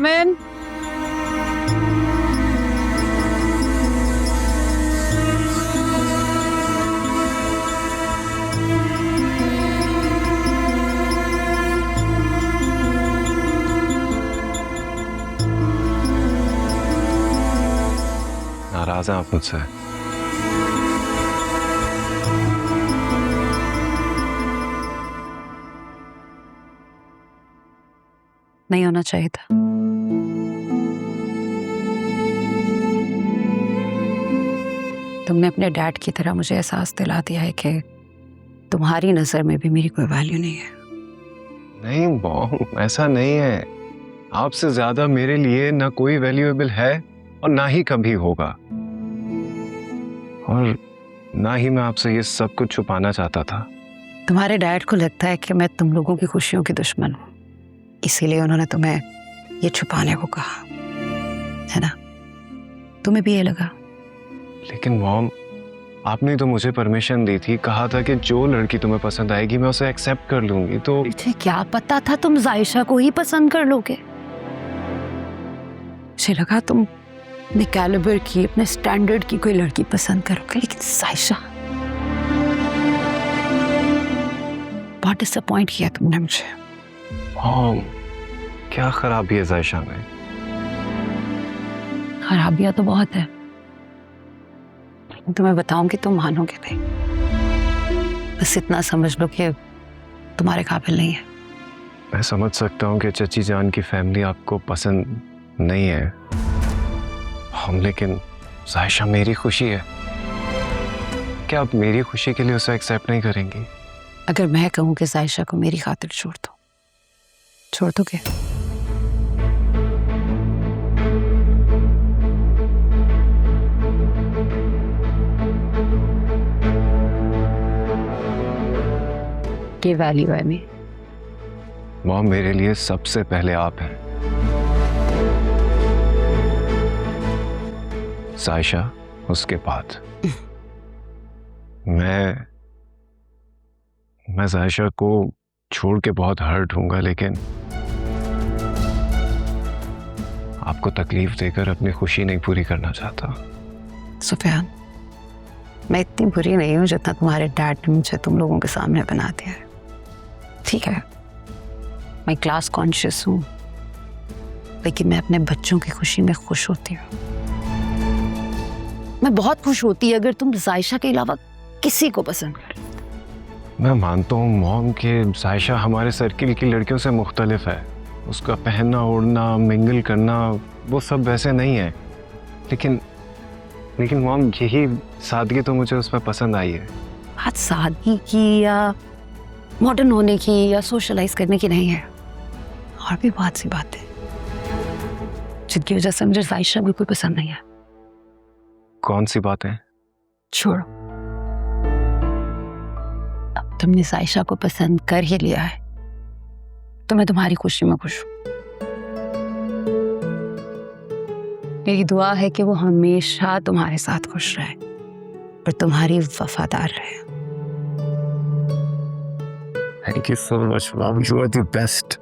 Come in. नाराज हैं आप मुझसे? नहीं होना चाहिए था। तुमने अपने डैड की तरह मुझे एहसास दिला दिया है कि तुम्हारी नजर में भी मेरी कोई वैल्यू नहीं है। नहीं मॉम, ऐसा नहीं है। आपसे ज्यादा मेरे लिए ना कोई वैल्यूएबल है और ना ही कभी होगा, और ना ही मैं आपसे ये सब कुछ छुपाना चाहता था। तुम्हारे डैड को लगता है कि मैं तुम लोगों की खुशियों की दुश्मन हूँ, इसीलिए उन्होंने तुम्हें ये छुपाने को कहा, है ना? तुम्हें भी ये लगा? लेकिन मॉम, आपने तो मुझे परमिशन दी थी, कहा था कि जो लड़की तुम्हें पसंद आएगी मैं उसे एक्सेप्ट कर लूंगी। तो मुझे क्या पता था तुम जायशा को ही पसंद कर लोगे। मुझे लगा तुम अपने कैलिबर की, अपने स्टैंडर्ड की कोई लड़की पसंद करोगे, लेकिन जायशा, बहुत डिसअपॉइंट किया तुमने मुझे। मॉम, क्या खराबी है जायशा में? खराबियां तो बहुत है, तुम्हें बताऊंगी तुम मानोगे नहीं। बस इतना समझ लो कि तुम्हारे काबिल नहीं है। मैं समझ सकता हूँ कि चची जान की फैमिली आपको पसंद नहीं है हम, लेकिन जायशा मेरी खुशी है। क्या आप मेरी खुशी के लिए उसे एक्सेप्ट नहीं करेंगी? अगर मैं कहूँ कि जायशा को मेरी खातिर छोड़ दो, छोड़ दोगे? ये वैल्यू है मेरी। मॉम, मेरे लिए सबसे पहले आप हैं, जायशा उसके बाद। मैं जायशा को छोड़ के बहुत हर्ट हूंगा, लेकिन आपको तकलीफ देकर अपनी खुशी नहीं पूरी करना चाहता। सुफियान, मैं इतनी बुरी नहीं हूं जितना तुम्हारे डैड ने मुझे तुम लोगों के सामने बना दिया है। ठीक है, मैं क्लास कॉन्शियस हूं, लेकिन मैं अपने बच्चों की खुशी में खुश होती हूँ। मैं बहुत खुश होती अगर तुम जायशा के अलावा किसी को पसंद कर। मैं मानता हूँ मॉम कि जायशा हमारे सर्किल की लड़कियों से मुख्तलिफ है। उसका पहनना ओढ़ना, मिंगल करना, वो सब वैसे नहीं है। लेकिन मॉम, यही सादगी तो मुझे उसमें पसंद आई है। बात सादगी की या मॉडर्न होने की या सोशलाइज करने की नहीं है, और भी बहुत सी बात है जिनकी वजह से मुझे जायशा बिल्कुल पसंद नहीं है। कौन सी बातें? छोड़ो, अब तुमने जायशा को पसंद कर ही लिया है तो मैं तुम्हारी खुशी में खुश हूं। मेरी दुआ है कि वो हमेशा तुम्हारे साथ खुश रहे और तुम्हारी वफादार रहे। Thank you so much mom, you are the best.